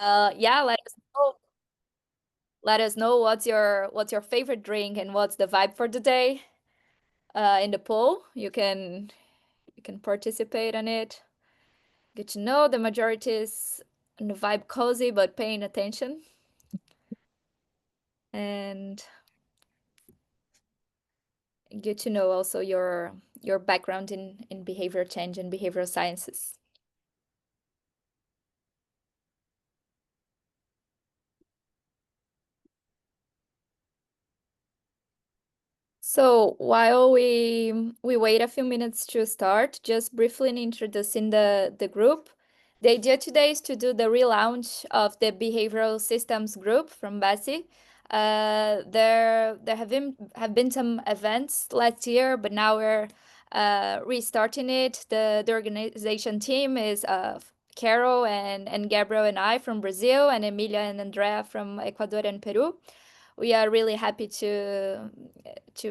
Yeah, let us know what's your favorite drink and what's the vibe for the day. In the poll, you can participate on it. Get to know the majority is in the vibe cozy but paying attention, and get to know also your background in behavior change and behavioral sciences. So while we wait a few minutes to start, just briefly introducing the group. The idea today is to do the relaunch of the behavioral systems group from Bessie. There have been some events last year, but now we're restarting it. The organization team is Carol and Gabriel and I from Brazil, and Emilia and Andrea from Ecuador and Peru. We are really happy to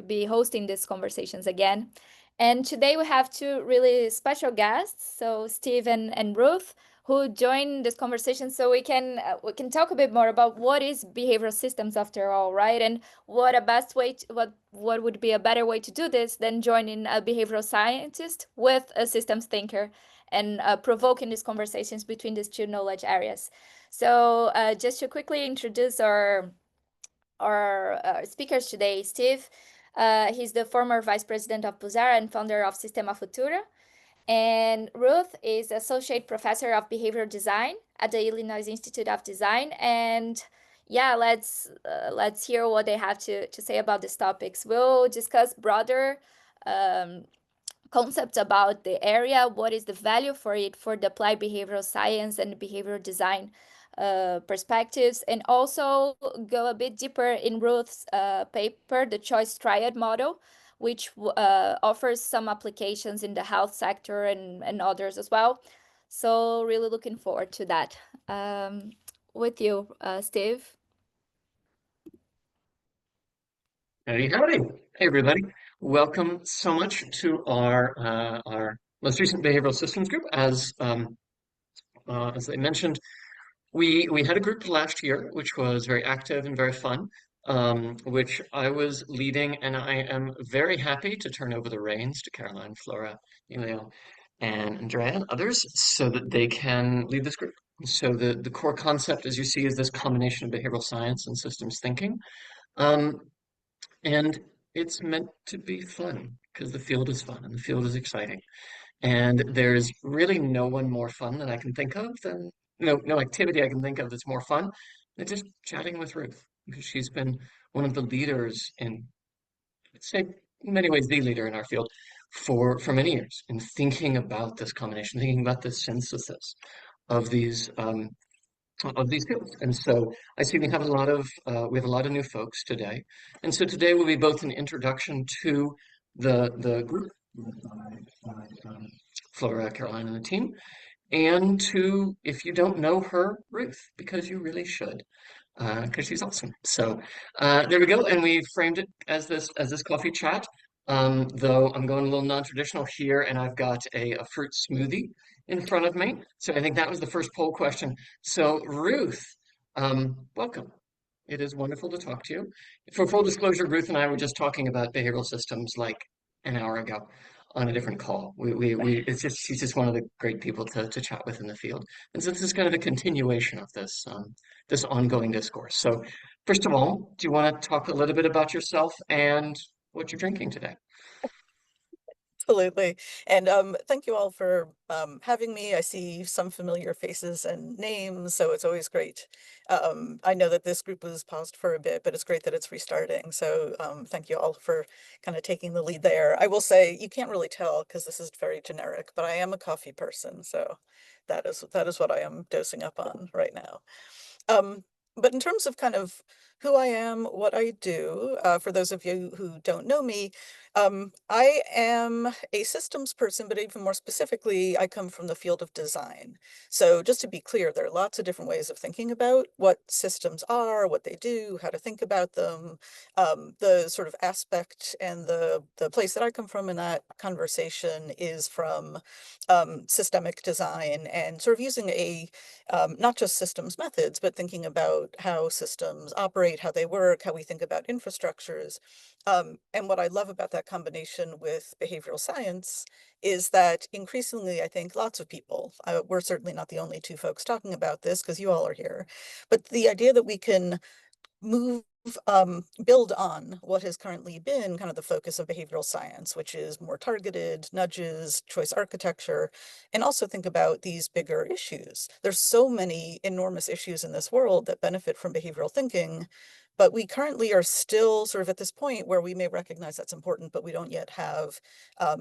be hosting these conversations again. And today we have two really special guests, so Steve and Ruth, who join this conversation so we can talk a bit more about what is behavioral systems after all, right? And what would be a better way to do this than joining a behavioral scientist with a systems thinker and provoking these conversations between these two knowledge areas. So just to quickly introduce our speakers today, Steve. He's the former vice president of Pusara and founder of Sistema Futura. And Ruth is associate professor of behavioral design at the Illinois Institute of Design. And yeah, let's hear what they have to say about these topics. We'll discuss broader um, concepts about the area, what is the value for it for the applied behavioral science and behavioral design perspectives, and also go a bit deeper in Ruth's paper, the choice triad model, which offers some applications in the health sector and others as well. So really looking forward to that. With you, Steve. Howdy, howdy. Hey, everybody. Welcome so much to our most recent behavioral systems group. As they mentioned, we had a group last year, which was very active and very fun, which I was leading, and I am very happy to turn over the reins to Caroline, Flora, Emilio, and Andrea, and others, so that they can lead this group. So the core concept, as you see, is this combination of behavioral science and systems thinking. Um, and it's meant to be fun because the field is fun and the field is exciting. And there's really no one more fun that I can think of than no activity I can think of that's more fun than just chatting with Ruth because she's been one of the leaders in, let's say, in many ways, the leader in our field for many years in thinking about this combination, thinking about this synthesis of these fields. And so I see we have a lot of new folks today. And so today will be both an introduction to the group, Flora, Caroline, and the team, and to, if you don't know her, Ruth, because you really should, because she's awesome. So there we go, and we framed it as this coffee chat. Though I'm going a little non-traditional here, and I've got a fruit smoothie in front of me. So I think that was the first poll question. So Ruth, welcome. It is wonderful to talk to you. For full disclosure, Ruth and I were just talking about behavioral systems like an hour ago on a different call. It's just, she's just one of the great people to chat with in the field. And so this is kind of a continuation of this ongoing discourse. So first of all, do you want to talk a little bit about yourself and what you're drinking today? Absolutely. And thank you all for having me. I see some familiar faces and names, so it's always great. I know that this group was paused for a bit, but it's great that it's restarting. So thank you all for kind of taking the lead there. I will say you can't really tell because this is very generic, but I am a coffee person, so that is what I am dosing up on right now. Um, But in terms of kind of who I am, what I do, for those of you who don't know me, I am a systems person, but even more specifically, I come from the field of design. So just to be clear, there are lots of different ways of thinking about what systems are, what they do, how to think about them. The sort of aspect and the place that I come from in that conversation is from systemic design and sort of using a not just systems methods, but thinking about how systems operate, how they work, how we think about infrastructures. And what I love about that combination with behavioral science is that increasingly, I think lots of people, we're certainly not the only two folks talking about this because you all are here, but the idea that we can move build on what has currently been kind of the focus of behavioral science, which is more targeted nudges, choice architecture, and also think about these bigger issues. There's so many enormous issues in this world that benefit from behavioral thinking, but we currently are still sort of at this point where we may recognize that's important, but we don't yet have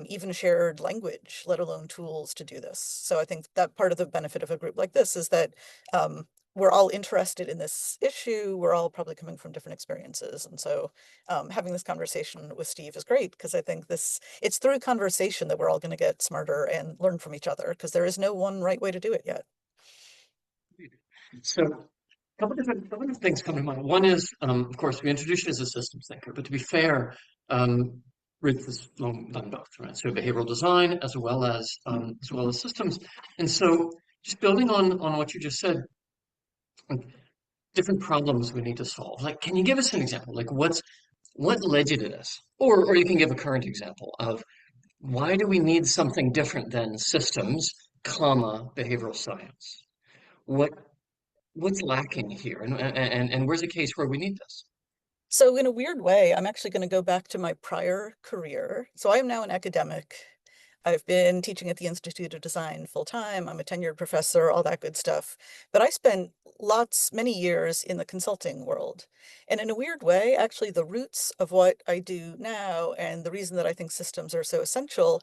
even shared language, let alone tools to do this. So I think that part of the benefit of a group like this is that um, we're all interested in this issue. We're all probably coming from different experiences. And so having this conversation with Steve is great because I think it's through conversation that we're all going to get smarter and learn from each other because there is no one right way to do it yet. So, couple of things come to mind. One is, of course, we introduced you as a systems thinker, but to be fair, Ruth has long done both, right? So behavioral design as well as systems. And so, just building on what you just said, like, different problems we need to solve. Like, can you give us an example? Like, what led you to this? Or you can give a current example of why do we need something different than systems, comma, behavioral science? What what's lacking here, and where's a case where we need this? So in a weird way, I'm actually going to go back to my prior career. So I am now an academic. I've been teaching at the Institute of Design full time. I'm a tenured professor, all that good stuff. But I spent many years in the consulting world. And in a weird way, actually, the roots of what I do now and the reason that I think systems are so essential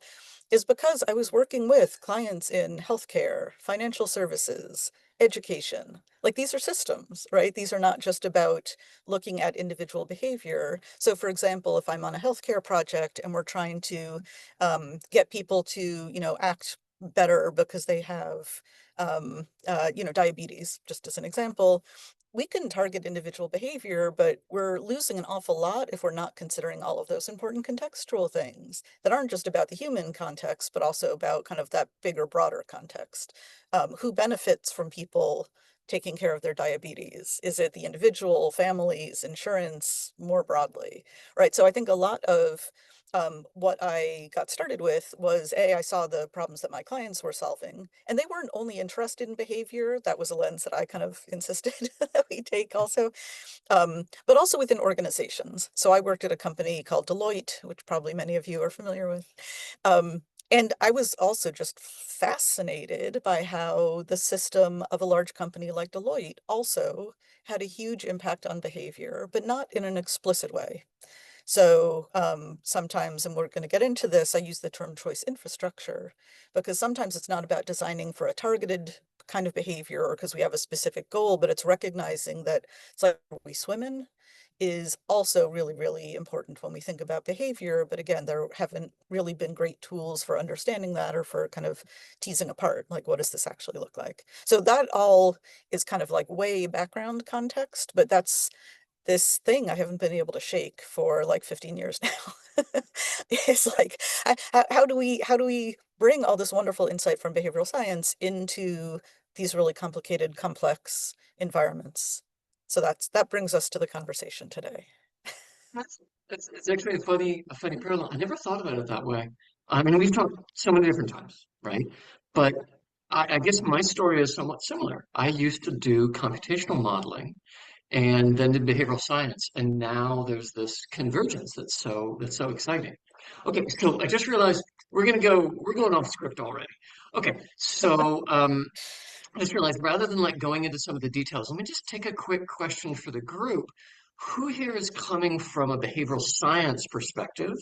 is because I was working with clients in healthcare, financial services, education. Like these are systems, right? These are not just about looking at individual behavior. So for example, if I'm on a healthcare project and we're trying to get people to, act better because they have, diabetes, just as an example, we can target individual behavior, but we're losing an awful lot if we're not considering all of those important contextual things that aren't just about the human context, but also about kind of that bigger, broader context. Who benefits from people taking care of their diabetes? Is it the individual, families, insurance, more broadly, right? So I think a lot of what I got started with was I saw the problems that my clients were solving, and they weren't only interested in behavior. That was a lens that I kind of insisted that we take also, but also within organizations. So I worked at a company called Deloitte, which probably many of you are familiar with. Um, and I was also just fascinated by how the system of a large company like Deloitte also had a huge impact on behavior, but not in an explicit way. So sometimes, and we're going to get into this, I use the term choice infrastructure because sometimes it's not about designing for a targeted kind of behavior or because we have a specific goal, but it's recognizing that it's like we swim in is also really, really important when we think about behavior. But again, there haven't really been great tools for understanding that or for kind of teasing apart, like, what does this actually look like? So that all is kind of like way background context, but that's this thing I haven't been able to shake for like 15 years now. It's like, how do we bring all this wonderful insight from behavioral science into these really complicated, complex environments? So that brings us to the conversation today. That's, it's actually a funny parallel. I never thought about it that way. I mean, we've talked so many different times, right? But I guess my story is somewhat similar. I used to do computational modeling and then did behavioral science, and now there's this convergence that's so exciting. Okay, so I just realized we're going off script already. Okay, so I just realized rather than like going into some of the details, let me just take a quick question for the group. Who here is coming from a behavioral science perspective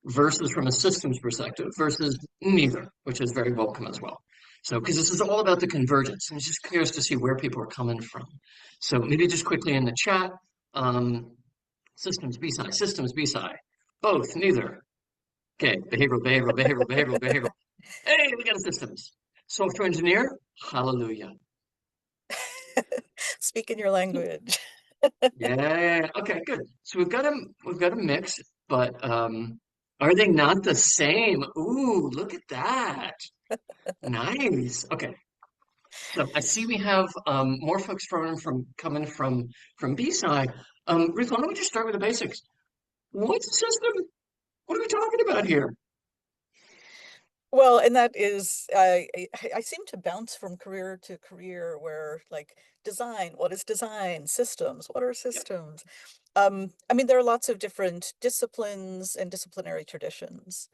versus from a systems perspective versus neither, which is very welcome as well. So, because this is all about the convergence, I'm just curious to see where people are coming from. So maybe just quickly in the chat, um, systems, B-side, systems, B-side, both, neither. Okay, behavioral. Hey, we got a systems. Software engineer, hallelujah. Speak in your language. Yeah, okay, good. So we've got a mix, but are they not the same? Ooh, look at that. Nice. Okay. So I see we have more folks coming from B side. Ruth, why don't we just start with the basics? What's a system? What are we talking about here? Well, and that is, I seem to bounce from career to career where like design, what is design? Systems, what are Yep. systems? I mean, there are lots of different disciplines and disciplinary traditions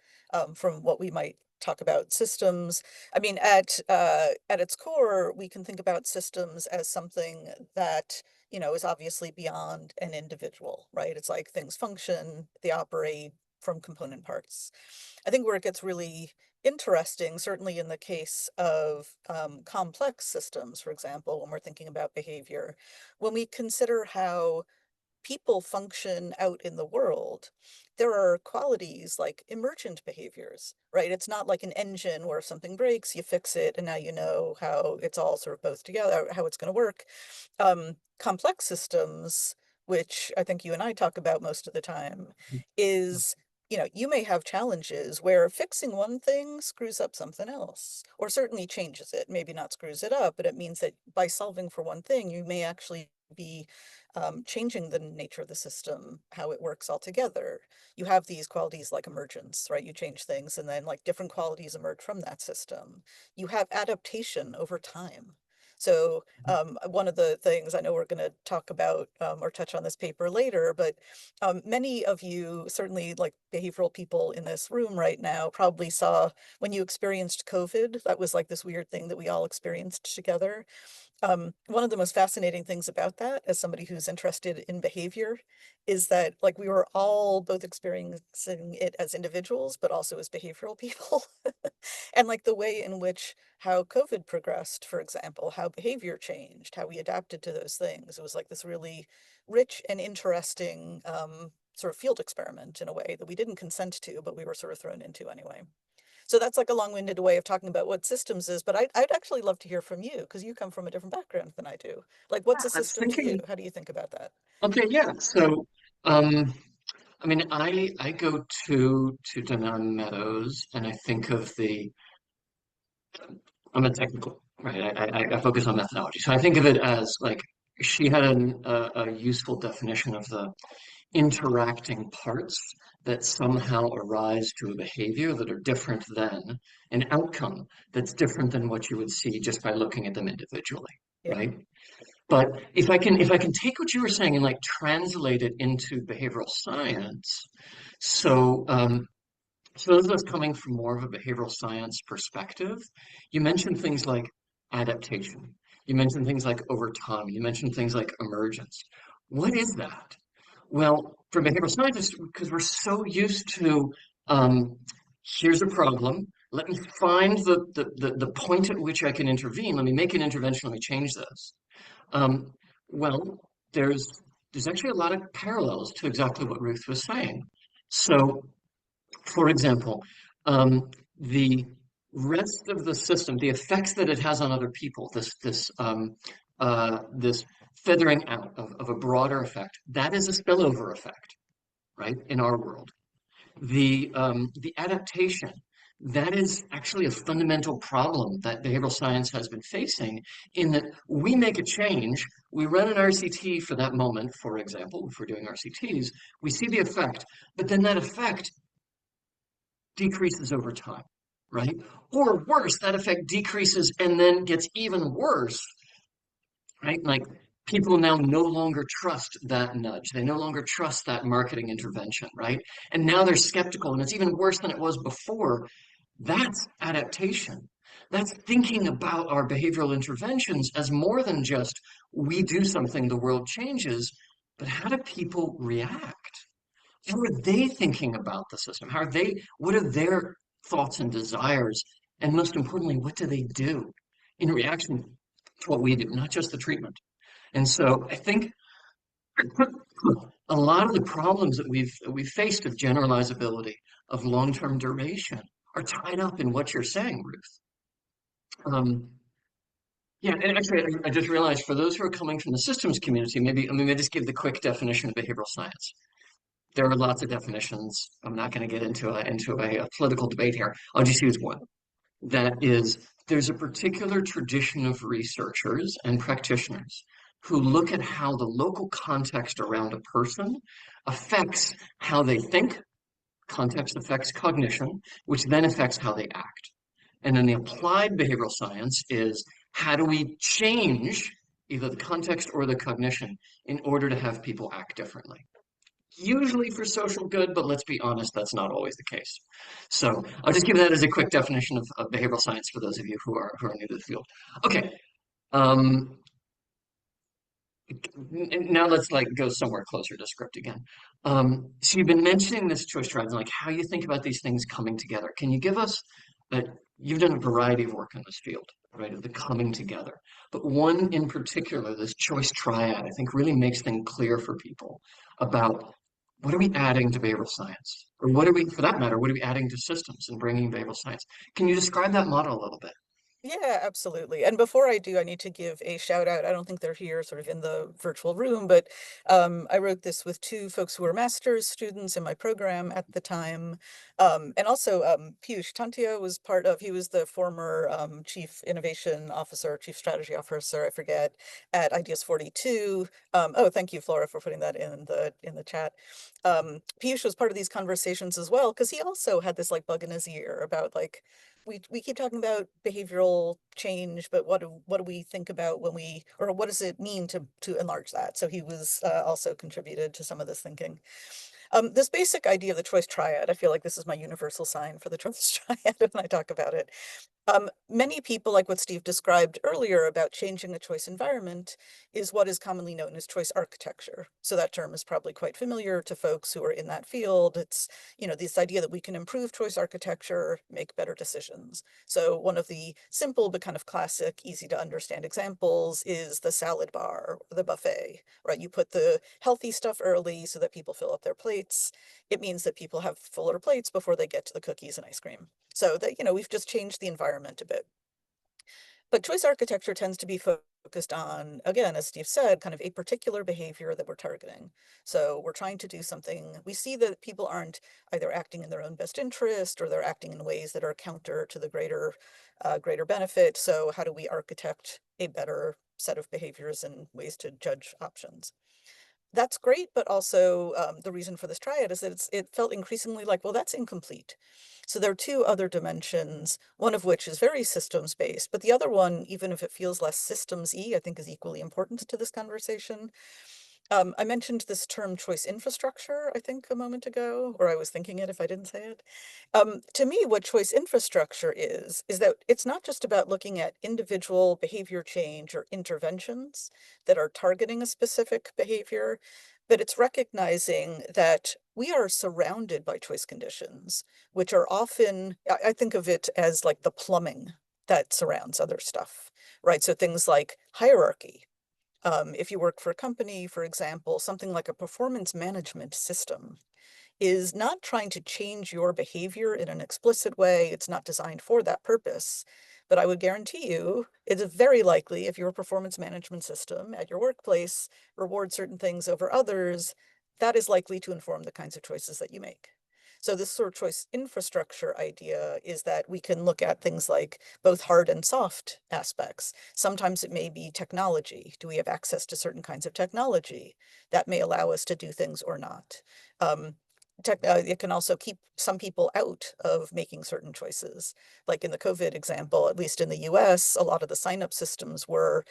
from what we might talk about systems. I mean, at its core, we can think about systems as something that, you know, is obviously beyond an individual, right? It's like things function, they operate from component parts. I think where it gets really interesting, certainly in the case of complex systems, for example, when we're thinking about behavior, when we consider how people function out in the world, there are qualities like emergent behaviors, right? It's not like an engine where if something breaks, you fix it, and now you know how it's all sort of both together, how it's going to work. Complex systems, which I think you and I talk about most of the time, is, you know, you may have challenges where fixing one thing screws up something else, or certainly changes it, maybe not screws it up, but it means that by solving for one thing, you may actually be changing the nature of the system, how it works altogether. You have these qualities like emergence, right? You change things and then like different qualities emerge from that system. You have adaptation over time. So one of the things I know we're going to talk about or touch on this paper later, but many of you, certainly like behavioral people in this room right now, probably saw when you experienced COVID, that was like this weird thing that we all experienced together. One of the most fascinating things about that, as somebody who's interested in behavior, is that like we were all both experiencing it as individuals, but also as behavioral people. And like the way in which how COVID progressed, for example, how behavior changed, how we adapted to those things. It was like this really rich and interesting sort of field experiment in a way that we didn't consent to, but we were sort of thrown into anyway. So that's like a long-winded way of talking about what systems is, but I'd actually love to hear from you because you come from a different background than I do. Like, what's a I was system to you? thinking, How do you think about that? okay, yeah. So um I mean I go to Denham Meadows and I think of the I'm a technical, right? I focus on methodology. So I think of it as like she had a useful definition of the interacting parts that somehow arise to a behavior that are different than an outcome that's different than what you would see just by looking at them individually, Yeah. right? But if I can take what you were saying and like translate it into behavioral science, so so those of us coming from more of a behavioral science perspective, you mentioned things like adaptation. You mentioned things like over time. You mentioned things like emergence. What is that? Well, for behavioral scientists, because we're so used to um, here's a problem. Let me find the point at which I can intervene. Let me make an intervention. Let me change this. Um, well, there's actually a lot of parallels to exactly what Ruth was saying. So for example, the rest of the system, the effects that it has on other people, this feathering out of a broader effect, that is a spillover effect, right, in our world. The adaptation, that is actually a fundamental problem that behavioral science has been facing in that we make a change, we run an RCT for that moment, for example, if we're doing RCTs, we see the effect, but then that effect decreases over time, right? Or worse, that effect decreases and then gets even worse, right? Like people now no longer trust that nudge. They no longer trust that marketing intervention, right? And now they're skeptical and it's even worse than it was before. That's adaptation. That's thinking about our behavioral interventions as more than just we do something, the world changes, but how do people react? How are they thinking about the system? How are they, what are their thoughts and desires And most importantly, what do they do in reaction to what we do, not just the treatment? And so I think a lot of the problems that we've faced of generalizability, of long-term duration, are tied up in what you're saying, Ruth. Yeah, and actually, I just realized for those who are coming from the systems community, maybe, I mean, I just give the quick definition of behavioral science. There are lots of definitions. I'm not going to get into a political debate here. I'll just use one. That is, there's a particular tradition of researchers and practitioners who look at how the local context around a person affects how they think, context affects cognition, which then affects how they act. And then the applied behavioral science is how do we change either the context or the cognition in order to have people act differently? Usually for social good, but let's be honest, that's not always the case. So I'll just give that as a quick definition of behavioral science for those of you who are new to the field. Okay. Um, Now let's like go somewhere closer to script again. So you've been mentioning this choice triad and like how you think about these things coming together. Can you give us a, you've done a variety of work in this field, right, of the coming together. But one in particular, this choice triad, I think really makes things clear for people about what are we adding to behavioral science? Or what are we, for that matter, what are we adding to systems and bringing behavioral science? Can you describe that model a little bit? Yeah, absolutely. And before I do, I need to give a shout out. I don't think they're here sort of in the virtual room, but I wrote this with two folks who were master's students in my program at the time. And also Piyush Tantia was part of, he was the former chief innovation officer, chief strategy officer, I forget, at Ideas 42. Oh, thank you, Flora, for putting that in the chat. Piyush was part of these conversations as well, because he also had this like bug in his ear about like, we keep talking about behavioral change, but what do we think about when we, or what does it mean to enlarge that? So he was also contributed to some of this thinking. This basic idea of the choice triad, I feel like this is my universal sign for the choice triad when I talk about it. Many people, like what Steve described earlier about changing a choice environment, is what is commonly known as choice architecture. So that term is probably quite familiar to folks who are in that field. It's, you know, this idea that we can improve choice architecture, make better decisions. So one of the simple but kind of classic, easy to understand examples is the salad bar or the buffet, right? You put the healthy stuff early so that people fill up their plates. It means that people have fuller plates before they get to the cookies and ice cream. So that, you know, we've just changed the environment a bit. But choice architecture tends to be focused on, again, as Steve said, kind of a particular behavior that we're targeting. So we're trying to do something. We see that people aren't either acting in their own best interest or they're acting in ways that are counter to the greater benefit. So how do we architect a better set of behaviors and ways to judge options? That's great, but also the reason for this triad is that it felt increasingly like, well, that's incomplete. So there are two other dimensions, one of which is very systems based, but the other one, even if it feels less systems-y, I think is equally important to this conversation. I mentioned this term choice infrastructure, I think a moment ago, or I was thinking it if I didn't say it. To me, what choice infrastructure is that it's not just about looking at individual behavior change or interventions that are targeting a specific behavior, but it's recognizing that we are surrounded by choice conditions, which are often, I think of it as like the plumbing that surrounds other stuff, right? So things like hierarchy. If you work for a company, for example, something like a performance management system is not trying to change your behavior in an explicit way. It's not designed for that purpose. But I would guarantee you, it's very likely if your performance management system at your workplace rewards certain things over others, that is likely to inform the kinds of choices that you make. So this sort of choice infrastructure idea is that we can look at things like both hard and soft aspects. Sometimes it may be technology. Do we have access to certain kinds of technology that may allow us to do things or not? Um, it can also keep some people out of making certain choices. Like in the COVID example, at least in the US, a lot of the sign-up systems were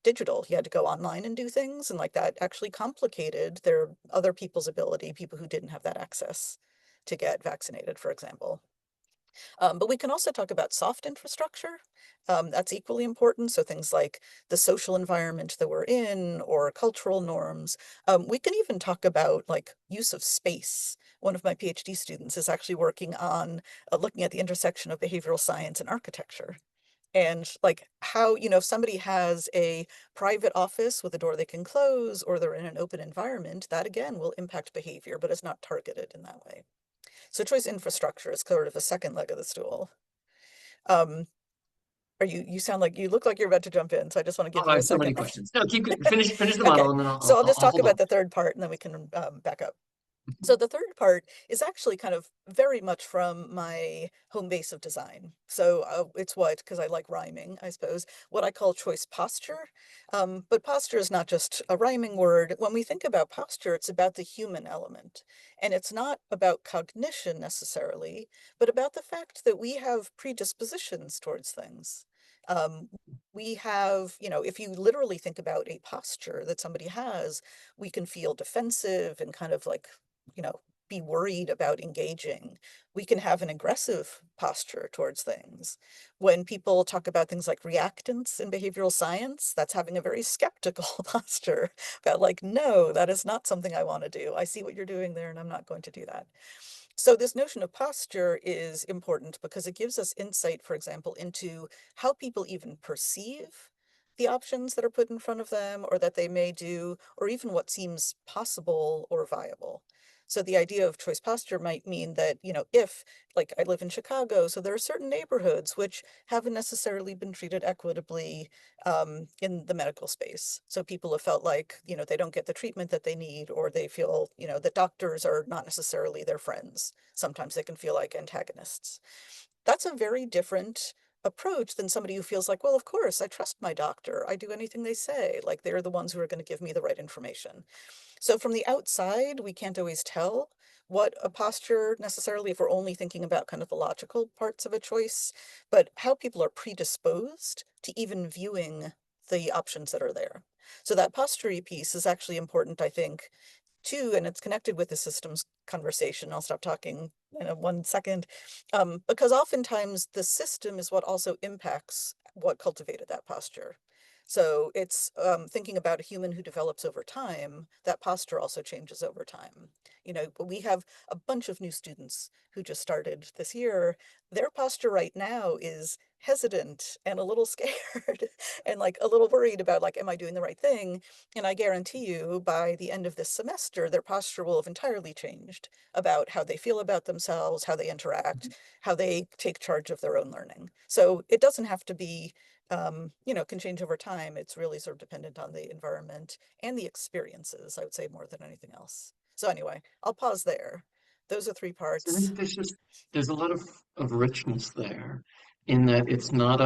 digital. You had to go online and do things, and like that actually complicated their other people's ability, people who didn't have that access to get vaccinated, for example. But we can also talk about soft infrastructure. That's equally important. So things like the social environment that we're in or cultural norms. We can even talk about like use of space. One of my PhD students is actually working on looking at the intersection of behavioral science and architecture. And like how, if somebody has a private office with a door they can close, or they're in an open environment, that again will impact behavior, but it's not targeted in that way. So choice infrastructure is sort of a second leg of the stool. Um, you sound like you look like you're about to jump in, so I just want to Oh, give I you a have so many second. questions. No, finish the Okay, model, and then so I'll just I'll talk hold on. about the third part and then we can back up. So the third part is actually kind of very much from my home base of design. So it's because I like rhyming, I suppose, what I call choice posture. But posture is not just a rhyming word. When we think about posture, it's about the human element. And it's not about cognition necessarily, but about the fact that we have predispositions towards things. Um, we have, if you literally think about a posture that somebody has, we can feel defensive and kind of like, you know, be worried about engaging. We can have an aggressive posture towards things. When people talk about things like reactance in behavioral science, that's having a very skeptical posture about like, no, that is not something I want to do. I see what you're doing there and I'm not going to do that. So this notion of posture is important because it gives us insight, for example, into how people even perceive the options that are put in front of them or that they may do, or even what seems possible or viable. So the idea of choice posture might mean that, if, like I live in Chicago, so there are certain neighborhoods which haven't necessarily been treated equitably in the medical space. So people have felt like, they don't get the treatment that they need, or they feel, that doctors are not necessarily their friends. Sometimes they can feel like antagonists. That's a very different approach than somebody who feels like, well, of course, I trust my doctor. I do anything they say. Like they're the ones who are going to give me the right information. So from the outside, we can't always tell what a posture necessarily, if we're only thinking about kind of the logical parts of a choice, but how people are predisposed to even viewing the options that are there. So that postury piece is actually important, I think, too, and it's connected with the systems conversation. I'll stop talking in 1 second, because oftentimes the system is what also impacts what cultivated that posture. So it's thinking about a human who develops over time, that posture also changes over time. We have a bunch of new students who just started this year. Their posture right now is hesitant and a little scared and like a little worried about like, am I doing the right thing? And I guarantee you by the end of this semester, their posture will have entirely changed about how they feel about themselves, how they interact, how they take charge of their own learning. So it doesn't have to be can change over time. It's really sort of dependent on the environment and the experiences, I would say, more than anything else. So anyway, I'll pause there. Those are three So I parts. think there's a lot of richness there in that it's not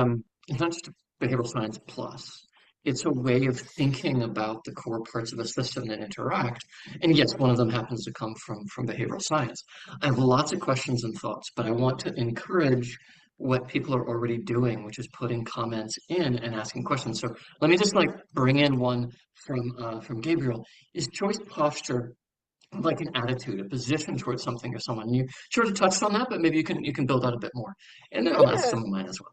just a behavioral science plus. It's a way of thinking about the core parts of a system that interact. And yes, one of them happens to come from behavioral science. I have lots of questions and thoughts, but I want to encourage what people are already doing, which is putting comments in and asking questions. So let me just like bring in one from Gabriel. Is choice posture like an attitude, a position towards something or someone? You sort of touched on that, but maybe you can build out a bit more, and then I'll ask Yeah. some of mine as well.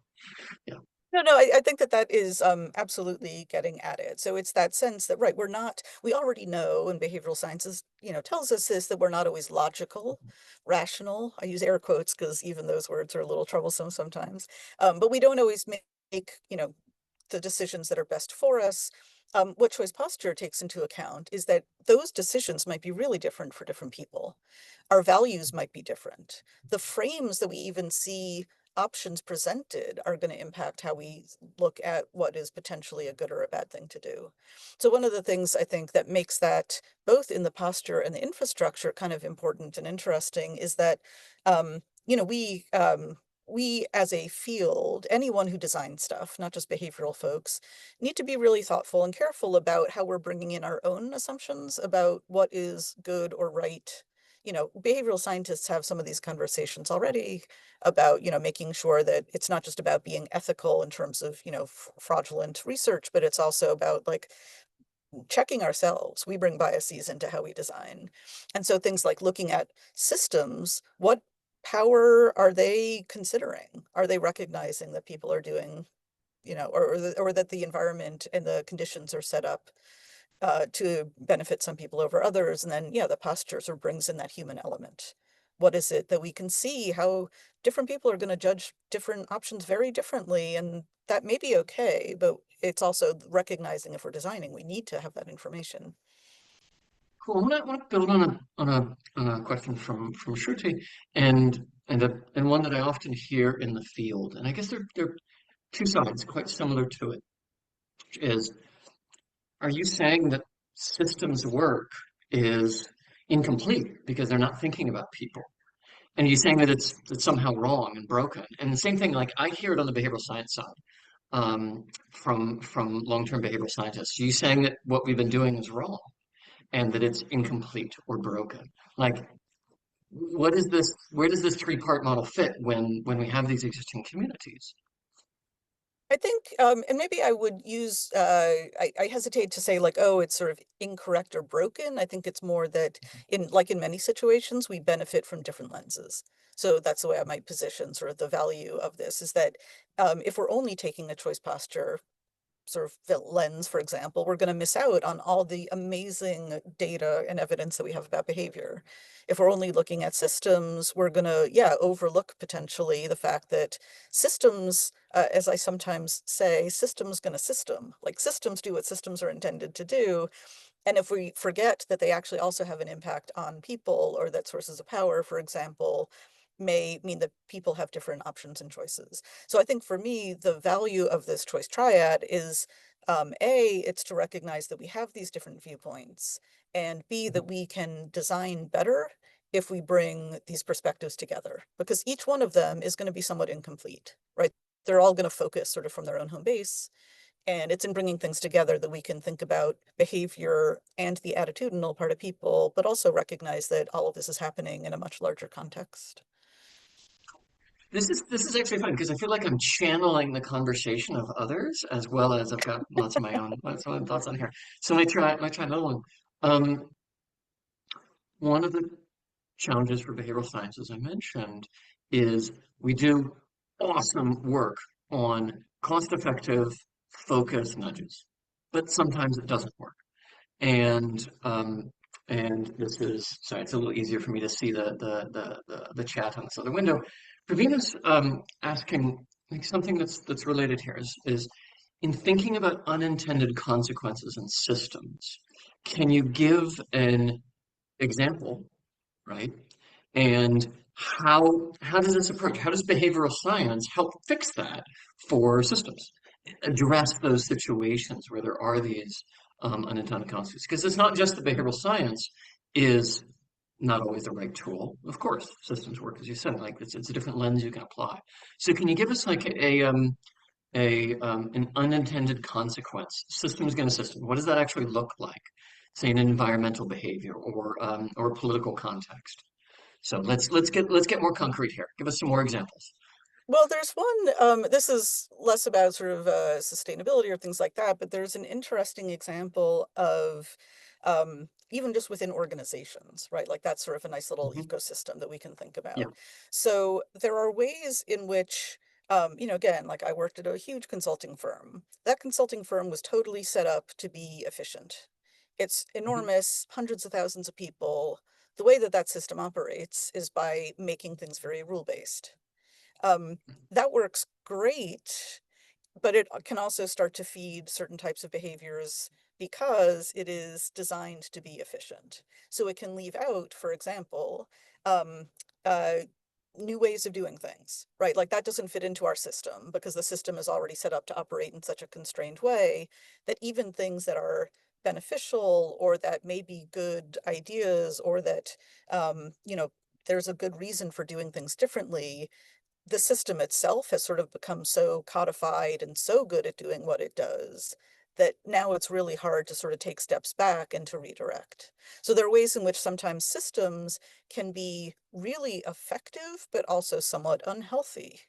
Yeah. No, I think that is absolutely getting at it. So it's that sense that, right, we already know, and behavioral sciences, tells us this, that we're not always logical, rational. I use air quotes because even those words are a little troublesome sometimes. But we don't always make, the decisions that are best for us. What choice posture takes into account is that those decisions might be really different for different people. Our values might be different. The frames that we even see options presented are going to impact how we look at what is potentially a good or a bad thing to do. So one of the things I think that makes that both in the posture and the infrastructure kind of important and interesting is that, um, you know, we, um, we as a field, anyone who designs stuff, not just behavioral folks, need to be really thoughtful and careful about how we're bringing in our own assumptions about what is good or right. Behavioral scientists have some of these conversations already about, making sure that it's not just about being ethical in terms of, fraudulent research, but it's also about like checking ourselves. We bring biases into how we design. And so things like looking at systems, what power are they considering? Are they recognizing that people are doing, or that the environment and the conditions are set up to benefit some people over others? And then, yeah, the posture sort of brings in that human element. What is it that we can see how different people are going to judge different options very differently? And that may be okay, but it's also recognizing if we're designing, we need to have that information. Cool. I want to build on a question from Shruti and one that I often hear in the field. And I guess there are two sides quite similar to it. Which is, are you saying that systems work is incomplete because they're not thinking about people? And are you saying that it's somehow wrong and broken? And the same thing, like I hear it on the behavioral science side, from long-term behavioral scientists. Are you saying that what we've been doing is wrong and that it's incomplete or broken? Like, what is this? Where does this three-part model fit when we have these existing communities? I think, and maybe I would use, I hesitate to say like, oh, it's sort of incorrect or broken. I think it's more that in many situations, we benefit from different lenses. So that's the way I might position sort of the value of this is that if we're only taking a choice posture sort of lens, for example, we're going to miss out on all the amazing data and evidence that we have about behavior. If we're only looking at systems, we're going to, yeah, overlook potentially the fact that systems, as I sometimes say, systems going to system. Like systems do what systems are intended to do. And if we forget that they actually also have an impact on people, or that sources of power, for example, may mean that people have different options and choices. So I think for me, the value of this choice triad is A, it's to recognize that we have these different viewpoints, and B, that we can design better if we bring these perspectives together, because each one of them is going to be somewhat incomplete, right? They're all going to focus sort of from their own home base. And it's in bringing things together that we can think about behavior and the attitudinal part of people, but also recognize that all of this is happening in a much larger context. This is actually fun because I feel like I'm channeling the conversation of others as well as I've got lots of my own thoughts on here. So let me try another one. Um, One of the challenges for behavioral science, as I mentioned, is we do awesome work on cost-effective focus nudges, but sometimes it doesn't work. And this is sorry, it's a little easier for me to see the chat on this other window. Pravina's asking like something that's related here is in thinking about unintended consequences in systems, can you give an example, right? And how does this approach? How does behavioral science help fix that for systems? Address those situations where there are these unintended consequences. Because it's not just that behavioral science is not always the right tool. Of course, systems work, as you said, like it's a different lens you can apply. So can you give us like an unintended consequence, systems going to system? What does that actually look like? Say in an environmental behavior or political context. So let's get more concrete here. Give us some more examples. Well, there's one, this is less about sort of sustainability or things like that, but there's an interesting example of even just within organizations, right? Like that's sort of a nice little Hmm. ecosystem that we can think Yeah. about. So there are ways in which, again, like I worked at a huge consulting firm. That consulting firm was totally set up to be efficient. It's Hmm. enormous, hundreds of thousands of people. The way that that system operates is by making things very rule-based. um, that works great, but it can also start to feed certain types of behaviors because it is designed to be efficient. So it can leave out, for example, um, uh, new ways of doing things, right? Like that doesn't fit into our system because the system is already set up to operate in such a constrained way that even things that are beneficial or that may be good ideas or that, there's a good reason for doing things differently, the system itself has sort of become so codified and so good at doing what it does that now it's really hard to sort of take steps back and to redirect. So there are ways in which sometimes systems can be really effective, but also somewhat unhealthy.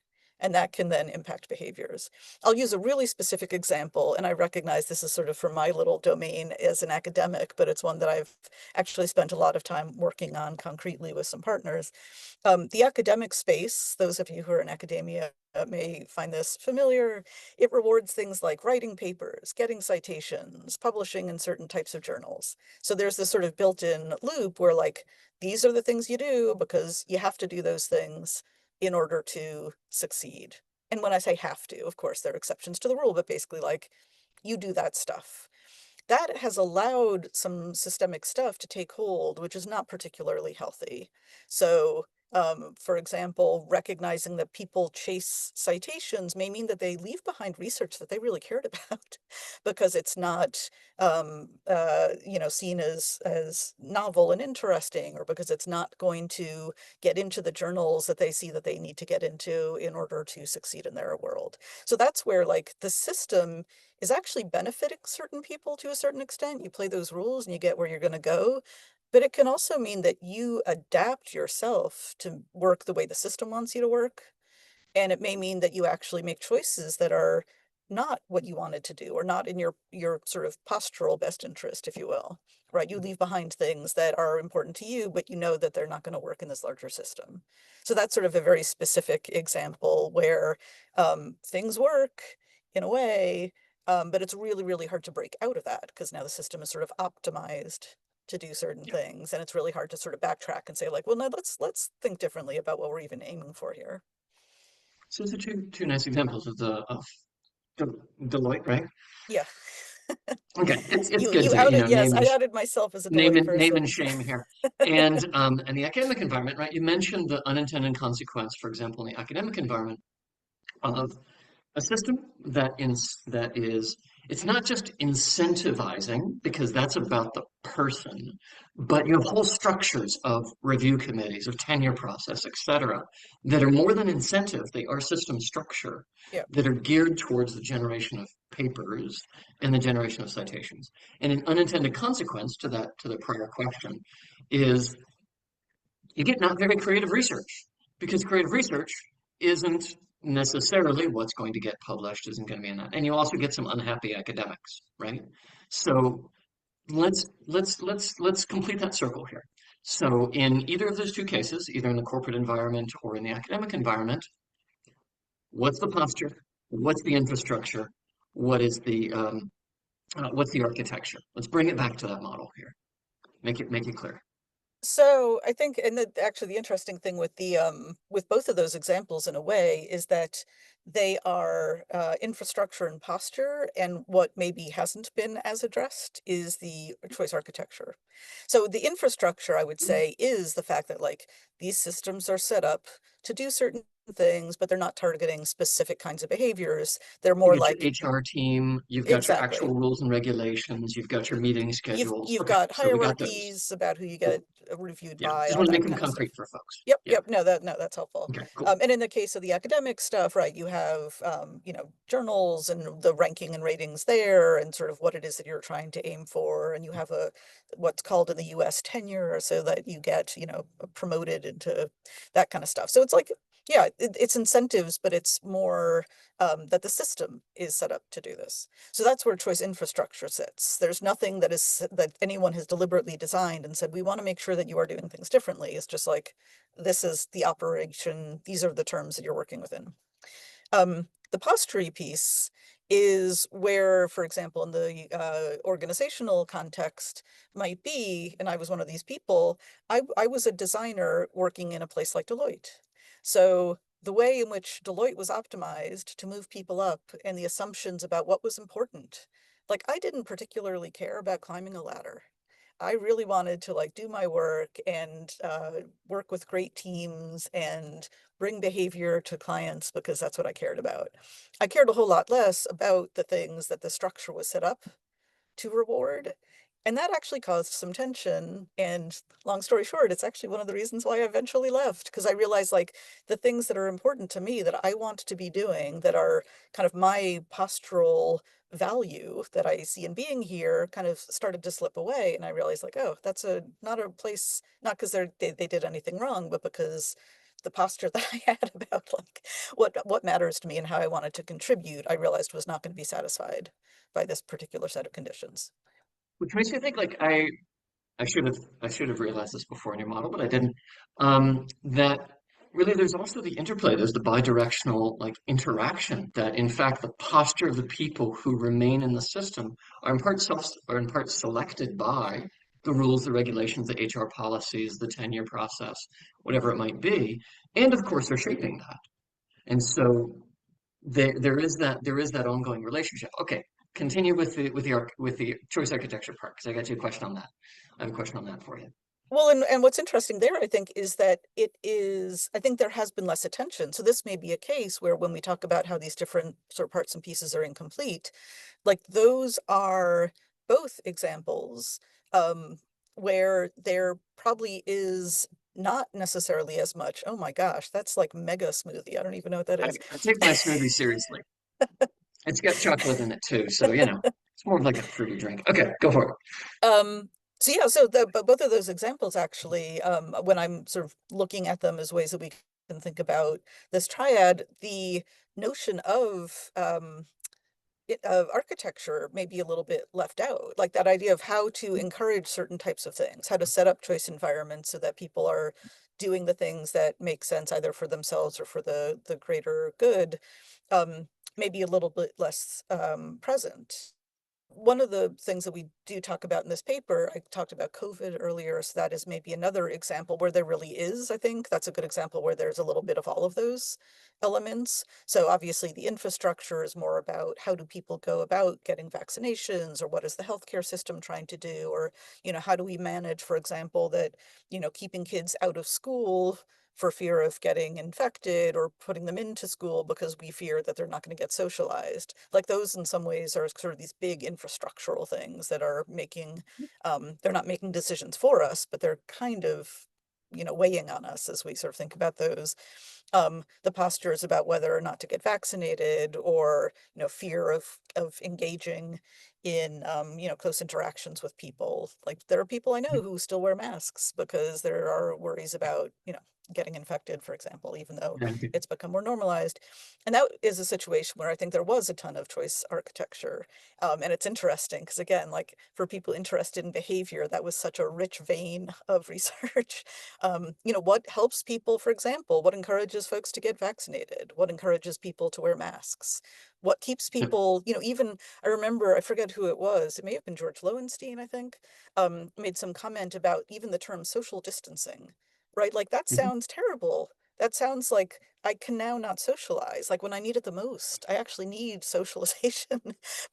And that can then impact behaviors. I'll use a really specific example, and I recognize this is sort of from my little domain as an academic, but it's one that I've actually spent a lot of time working on concretely with some partners. The academic space, those of you who are in academia may find this familiar. It rewards things like writing papers, getting citations, publishing in certain types of journals. So there's this sort of built-in loop where like, these are the things you do because you have to do those things in order to succeed. And when I say have to, of course, there are exceptions to the rule, but basically like, you do that stuff. That has allowed some systemic stuff to take hold, which is not particularly healthy. So, for example, recognizing that people chase citations may mean that they leave behind research that they really cared about because it's not, seen as novel and interesting, or because it's not going to get into the journals that they see that they need to get into in order to succeed in their world. So that's where like the system is actually benefiting certain people to a certain extent. You play those rules and you get where you're going to go. But it can also mean that you adapt yourself to work the way the system wants you to work. And it may mean that you actually make choices that are not what you wanted to do, or not in your sort of postural best interest, if you will, right? You leave behind things that are important to you, but you know that they're not going to work in this larger system. So that's sort of a very specific example where things work in a way, but it's really, really hard to break out of that because now the system is sort of optimized to do certain Yeah. things, and it's really hard to sort of backtrack and say like, well, no, let's think differently about what we're even aiming for here. So those are two nice examples of Deloitte, right? Yeah. Okay, it's You good you to, outed, yes, name I and outed myself as a Deloitte name and person. shame here. And the academic environment, right? You mentioned the unintended consequence, for example, in the academic environment of a system that is it's not just incentivizing because that's about the person, but you have whole structures of review committees, of tenure process, etc., that are more than incentive. They are system structure Yeah. that are geared towards the generation of papers and the generation of citations. And an unintended consequence to the prior question is you get not very creative research because creative research isn't necessarily what's going to get published, isn't going to be in that. And you also get some unhappy academics, right? So let's complete that circle here. So in either of those two cases, either in the corporate environment or in the academic environment, what's the posture? What's the infrastructure? What is what's the architecture? Let's bring it back to that model here. Make it clear. So I think, and actually the interesting thing with the with both of those examples in a way is that they are infrastructure and posture, and what maybe hasn't been as addressed is the choice architecture. So the infrastructure, I would say, is the fact that like these systems are set up to do certain things, but they're not targeting specific kinds of behaviors. They're You more get your like, HR team, you've got your exactly. actual rules and regulations, you've got your meeting schedules. You've Okay, got so we got those. hierarchies about who you get Cool. reviewed Yeah, by, just all want to make that them kind of stuff. concrete for folks. Yep, Yeah. yep. No, that's helpful. Okay, cool. And in the case of the academic stuff, right, you have, journals and the ranking and ratings there, and sort of what it is that you're trying to aim for. And you have what's called in the US tenure, so that you get, promoted into that kind of stuff. So it's like, yeah, it's incentives, but it's more that the system is set up to do this. So that's where choice infrastructure sits. There's nothing that anyone has deliberately designed and said, we want to make sure that you are doing things differently. It's just like, this is the operation, these are the terms that you're working within. The postury piece is where, for example, in the organizational context might be, and I was one of these people, I was a designer working in a place like Deloitte. So the way in which Deloitte was optimized to move people up and the assumptions about what was important, like I didn't particularly care about climbing a ladder. I really wanted to like do my work and work with great teams and bring behavior to clients because that's what I cared about. I cared a whole lot less about the things that the structure was set up to reward. And that actually caused some tension. And long story short, it's actually one of the reasons why I eventually left, because I realized like the things that are important to me that I want to be doing, that are kind of my postural value that I see in being here, kind of started to slip away. And I realized like, oh, that's not a place, not because they did anything wrong, but because the posture that I had about like what matters to me and how I wanted to contribute, I realized was not going to be satisfied by this particular set of conditions. Which makes me think like I should have realized this before in your model, but I didn't. That really there's also the interplay, there's the bidirectional like interaction that in fact the posture of the people who remain in the system are in part selected by the rules, the regulations, the HR policies, the tenure process, whatever it might be. And of course they're shaping that. And so there is that ongoing relationship. Okay, continue with the choice architecture part because I got you a question on that. I have a question on that for you. Well, and what's interesting there, I think, is that I think there has been less attention. So this may be a case where when we talk about how these different sort of parts and pieces are incomplete, like those are both examples where there probably is not necessarily as much. Oh my gosh, that's like mega smoothie. I don't even know what that is. I take my smoothie seriously. It's got chocolate in it too, so it's more of like a fruity drink. Okay, go for it. So yeah, but both of those examples actually, when I'm sort of looking at them as ways that we can think about this triad, the notion of architecture may be a little bit left out, like that idea of how to encourage certain types of things, how to set up choice environments so that people are doing the things that make sense either for themselves or for the greater good, um, maybe a little bit less present. One of the things that we do talk about in this paper, I talked about COVID earlier, so that is maybe another example where there really is, I think that's a good example where there's a little bit of all of those elements. So obviously the infrastructure is more about how do people go about getting vaccinations, or what is the healthcare system trying to do, or, how do we manage, for example, that, keeping kids out of school for fear of getting infected, or putting them into school because we fear that they're not going to get socialized. Like those in some ways are sort of these big infrastructural things that are making, they're not making decisions for us, but they're kind of, weighing on us as we sort of think about those. The posture is about whether or not to get vaccinated, or, fear of engaging in, close interactions with people. Like there are people I know who still wear masks because there are worries about, getting infected, for example, even though Yeah. it's become more normalized. And that is a situation where I think there was a ton of choice architecture. And it's interesting because, again, like for people interested in behavior, that was such a rich vein of research. What helps people, for example, what encourages folks to get vaccinated? What encourages people to wear masks? What keeps people, even I remember, I forget who it was, it may have been George Lowenstein, I think, made some comment about even the term social distancing, right? Like that Mhm. sounds terrible. That sounds like I can now not socialize. Like when I need it the most, I actually need socialization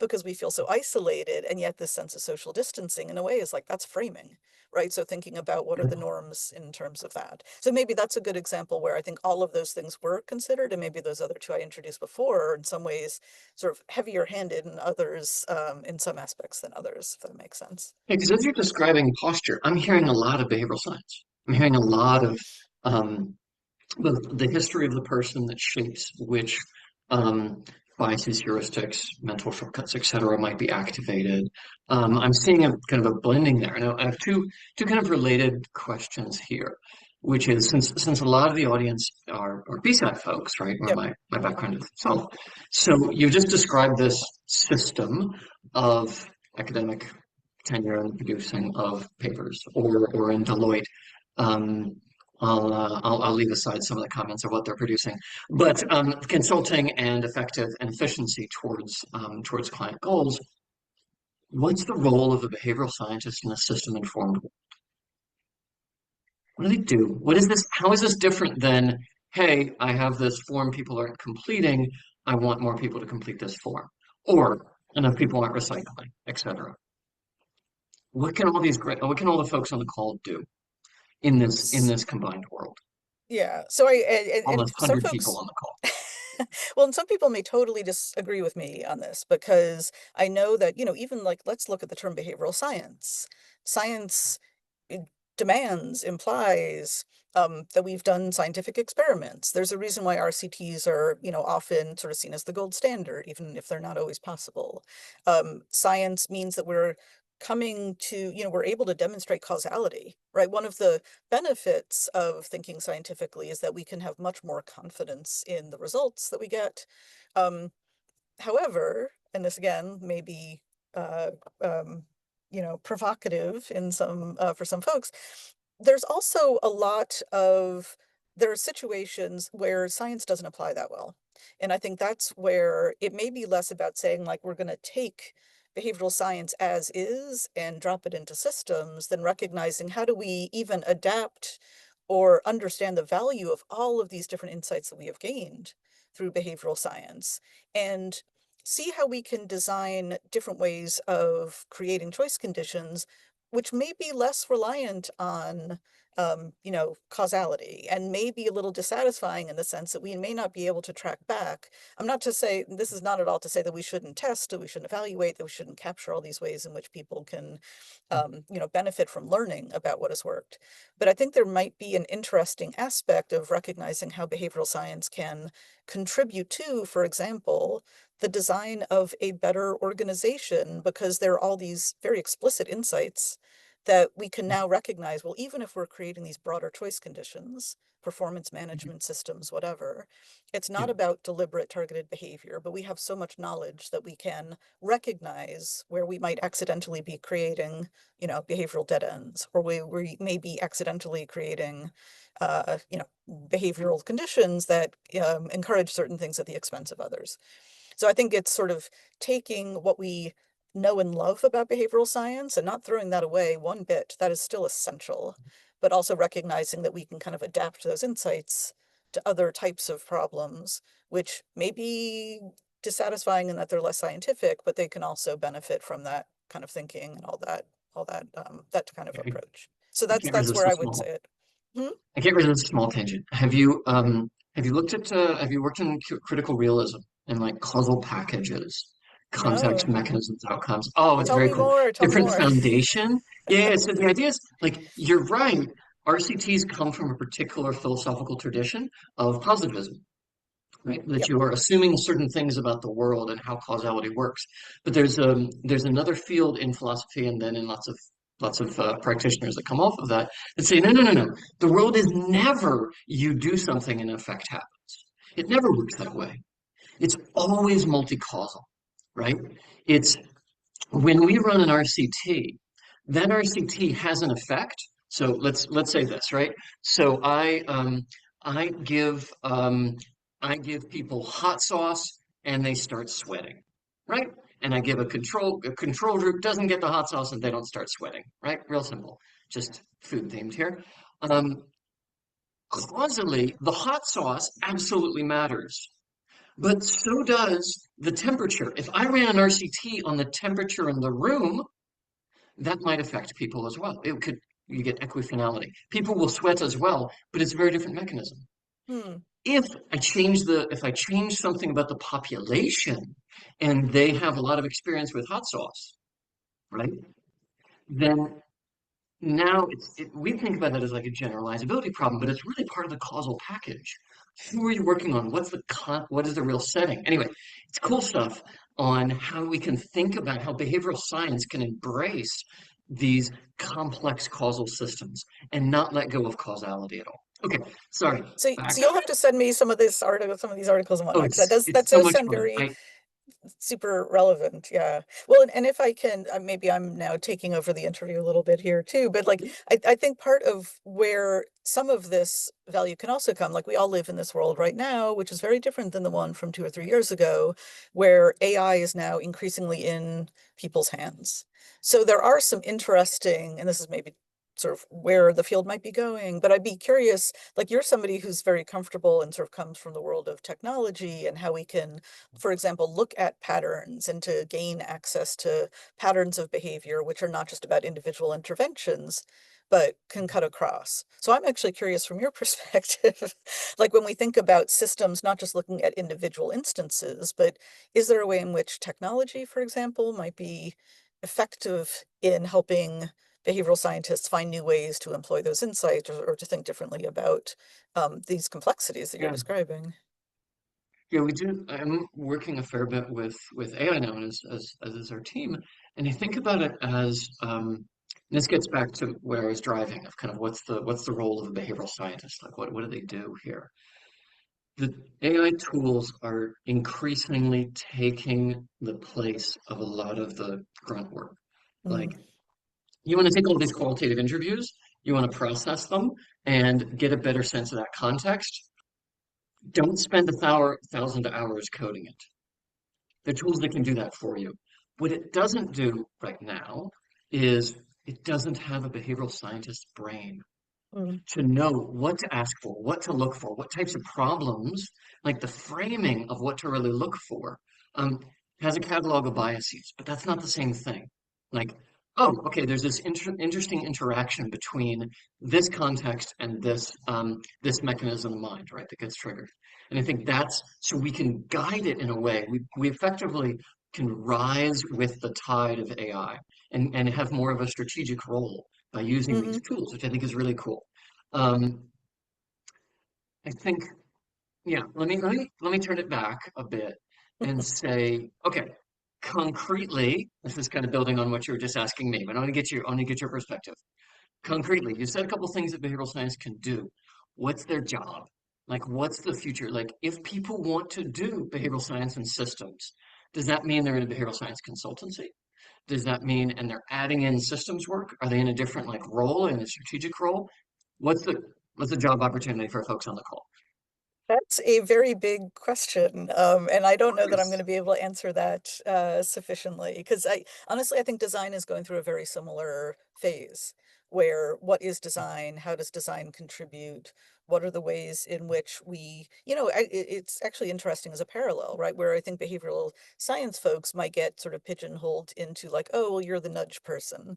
because we feel so isolated. And yet this sense of social distancing in a way is like, that's framing, right? So thinking about what are the norms in terms of that. So maybe that's a good example where I think all of those things were considered, and maybe those other two I introduced before are in some ways sort of heavier handed, and others in some aspects than others, if that makes sense. Because as you're describing posture, I'm hearing a lot of behavioral science. I'm hearing a lot of um, the history of the person that shapes which um, biases, heuristics, mental shortcuts, etc., might be activated. I'm seeing a kind of a blending there. Now, I have two kind of related questions here, which is since a lot of the audience are BSAT folks, right, where Yep. my background is. So you just described this system of academic tenure and producing of papers, or in Deloitte. Um, I'll leave aside some of the comments of what they're producing, but consulting and effective and efficiency towards client goals. What's the role of the behavioral scientist in a system informed? What do they do? What is this? How is this different than, hey, I have this form people aren't completing. I want more people to complete this form, or enough people aren't recycling, etc. What can all the folks on the call do in this combined world? Yeah. So and Almost some 100 people folks, on the call. well, and some people may totally disagree with me on this, because I know that, even like, let's look at the term behavioral science. Science it demands, implies, that we've done scientific experiments. There's a reason why RCTs are, often sort of seen as the gold standard, even if they're not always possible. Science means that we're coming to, we're able to demonstrate causality, right? One of the benefits of thinking scientifically is that we can have much more confidence in the results that we get. However, and this again may be, uh, um, provocative in some, for some folks, there's also there are situations where science doesn't apply that well. And I think that's where it may be less about saying like, we're going to take behavioral science as is and drop it into systems than recognizing how do we even adapt or understand the value of all of these different insights that we have gained through behavioral science and see how we can design different ways of creating choice conditions, which may be less reliant on causality and may be a little dissatisfying in the sense that we may not be able to track back. I'm not to say, this is not at all to say that we shouldn't test, that we shouldn't evaluate, that we shouldn't capture all these ways in which people can, benefit from learning about what has worked. But I think there might be an interesting aspect of recognizing how behavioral science can contribute to, for example, the design of a better organization, because there are all these very explicit insights that we can now recognize, well, even if we're creating these broader choice conditions, performance management systems, whatever, it's Yeah. not about deliberate targeted behavior, but we have so much knowledge that we can recognize where we might accidentally be creating, behavioral dead ends, or we may be accidentally creating, behavioral conditions that encourage certain things at the expense of others. So I think it's sort of taking what we know and love about behavioral science and not throwing that away one bit. That is still essential, but also recognizing that we can kind of adapt those insights to other types of problems, which may be dissatisfying in that they're less scientific, but they can also benefit from that kind of thinking and that kind of I, approach. So I that's can't that's resist where a I would small. say it. Hmm? I can't resist a small tangent. Have you looked at have you worked in critical realism and like causal packages, context, No. mechanisms, outcomes? Oh, it's Tell very me cool. more. Tell me Different more. foundation. Yeah, yeah. So the idea is like you're right. RCTs come from a particular philosophical tradition of positivism, right? That Yep. you are assuming certain things about the world and how causality works. But there's another field in philosophy and then in lots of practitioners that come off of that say no, no, no, no. The world is never you do something and effect happens. It never works that way. It's always multi-causal, right? It's when we run an RCT, that RCT has an effect. So let's say this, right? So I give I give people hot sauce and they start sweating, right? And I give a control group doesn't get the hot sauce and they don't start sweating, right? Real simple, just food themed here. Um, Causally, the hot sauce absolutely matters. But so does the temperature. If I ran an RCT on the temperature in the room, that might affect people as well. You get equifinality. People will sweat as well, but it's a very different mechanism. Hmm. If I change something about the population and they have a lot of experience with hot sauce, right? Then now we think about that as like a generalizability problem, but it's really part of the causal package. Who are you working on? What is the real setting? Anyway, it's cool stuff on how we can think about how behavioral science can embrace these complex causal systems and not let go of causality at all. Okay, sorry. So Back. you'll have to send me some of some of these articles and Oh, whatnot, because that it's so does much sound fun. very super relevant. Yeah. Well, and if I can, maybe I'm now taking over the interview a little bit here too, but like, I think part of where some of this value can also come, like we all live in this world right now, which is very different than the one from 2 or 3 years ago, where AI is now increasingly in people's hands. So there are some interesting, and this is maybe sort of where the field might be going, but I'd be curious, like you're somebody who's very comfortable and sort of comes from the world of technology and how we can, for example, look at patterns and to gain access to patterns of behavior, which are not just about individual interventions, but can cut across. So I'm actually curious from your perspective, like when we think about systems, not just looking at individual instances, but is there a way in which technology, for example, might be effective in helping behavioral scientists find new ways to employ those insights or to think differently about these complexities that you're Yeah. describing? Yeah, we do. I'm working a fair bit with AI now, and as is our team. And I think about it as this gets back to where I was driving of kind of what's the role of a behavioral scientist? Like what do they do here? The AI tools are increasingly taking the place of a lot of the grunt work. Mm, Like you want to take all these qualitative interviews, you want to process them and get a better sense of that context. Don't spend 1,000 hours coding it. The tools that can do that for you. What it doesn't do right now is it doesn't have a behavioral scientist's brain mm, to know what to ask for, what to look for, what types of problems, like the framing of what to really look for, um, has a catalog of biases, but that's not the same thing. Like, oh, okay, there's this interesting interaction between this context and this mechanism of mind, right, that gets triggered. And I think that's so we can guide it in a way. We effectively can rise with the tide of AI and have more of a strategic role by using these mhm. tools, which I think is really cool. Um, I think, yeah, let me turn it back a bit and say, okay, concretely, this is kind of building on what you were just asking me, but I want to get your perspective. Concretely, you said a couple things that behavioral science can do. What's their job? Like, what's the future? Like, if people want to do behavioral science and systems, does that mean they're in a behavioral science consultancy? Does that mean, and they're adding in systems work? Are they in a different like role, in a strategic role? What's the what's the job opportunity for folks on the call? That's a very big question, and I don't know that I'm going Yes. to be able to answer that sufficiently because I honestly I think design is going through a very similar phase where what is design? How does design contribute? What are the ways in which we, it's actually interesting as a parallel, right? Where I think behavioral science folks might get sort of pigeonholed into like, oh, well, you're the nudge person.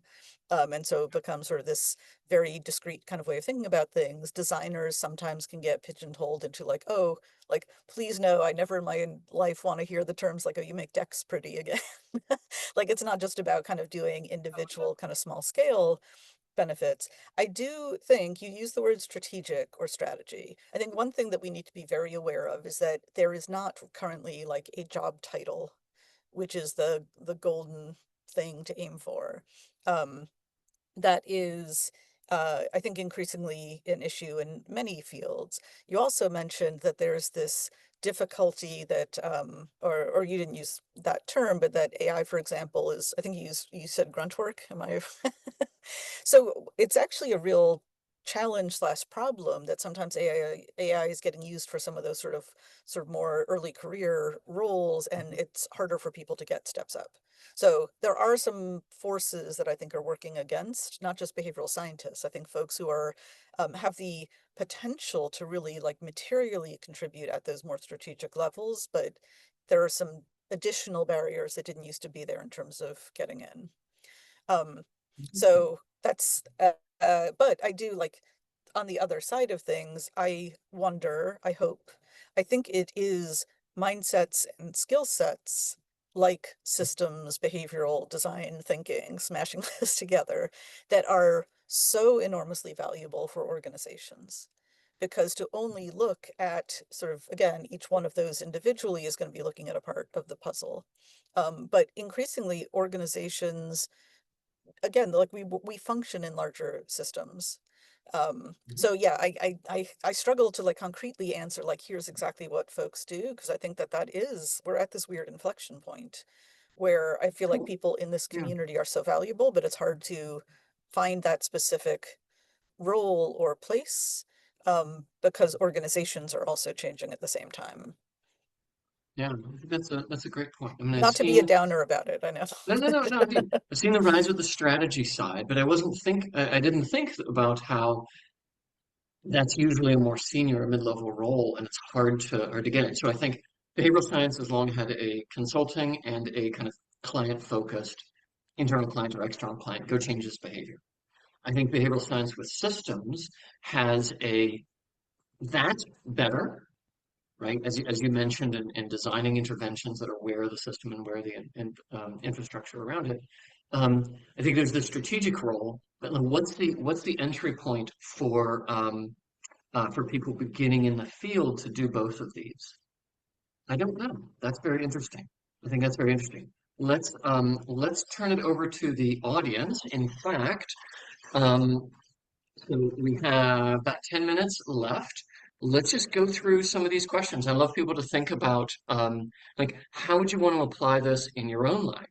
And so it becomes sort of this very discrete kind of way of thinking about things. Designers sometimes can get pigeonholed into like, oh, like, please no, I never in my life want to hear the terms like, oh, you make decks pretty again. Like, it's not just about kind of doing individual kind of small scale benefits. I do think you use the word strategic or strategy. I think one thing that we need to be very aware of is that there is not currently like a job title, which is the golden thing to aim for. Um, that is, I think, increasingly an issue in many fields. You also mentioned that there's this difficulty that, or you didn't use that term, but that AI, for example, is, I think you said grunt work. Am I? So it's actually a real challenge slash problem that sometimes AI is getting used for some of those sort of more early career roles, and it's harder for people to get steps up. So there are some forces that I think are working against, not just behavioral scientists. I think folks who are have the potential to really like materially contribute at those more strategic levels, but there are some additional barriers that didn't used to be there in terms of getting in. Um, Interesting. so that's, but I do like on the other side of things, I wonder, I hope, I think it is mindsets and skill sets like systems, behavioral design thinking, smashing this together that are so enormously valuable for organizations. Because to only look at sort of, again, each one of those individually is going to be looking at a part of the puzzle. But increasingly, organizations again, like we function in larger systems. Mhm. So yeah, I struggle to like concretely answer like here's exactly what folks do because I think that that is we're at this weird inflection point where I feel like Cool. people in this Yeah. community are so valuable, but it's hard to find that specific role or place because organizations are also changing at the same time. Yeah. I think that's a great point. I mean, I've Not to be a seen downer about it, I know. no, indeed. I've seen the rise of the strategy side, but I didn't think about how that's usually a more senior or mid-level role, and it's hard to get it. So I think behavioral science has long had a consulting and a kind of client-focused internal client or external client go change this behavior. I think behavioral science with systems has a that's better, right? As you mentioned in designing interventions that are aware of the system and where the infrastructure around it. Um, I think there's the strategic role, but then what's the entry point for people beginning in the field to do both of these? I don't know. That's very interesting. I think that's very interesting. Let's turn it over to the audience. In fact, um, so we have about 10 minutes left. Let's just go through some of these questions. I love people to think about like how would you want to apply this in your own life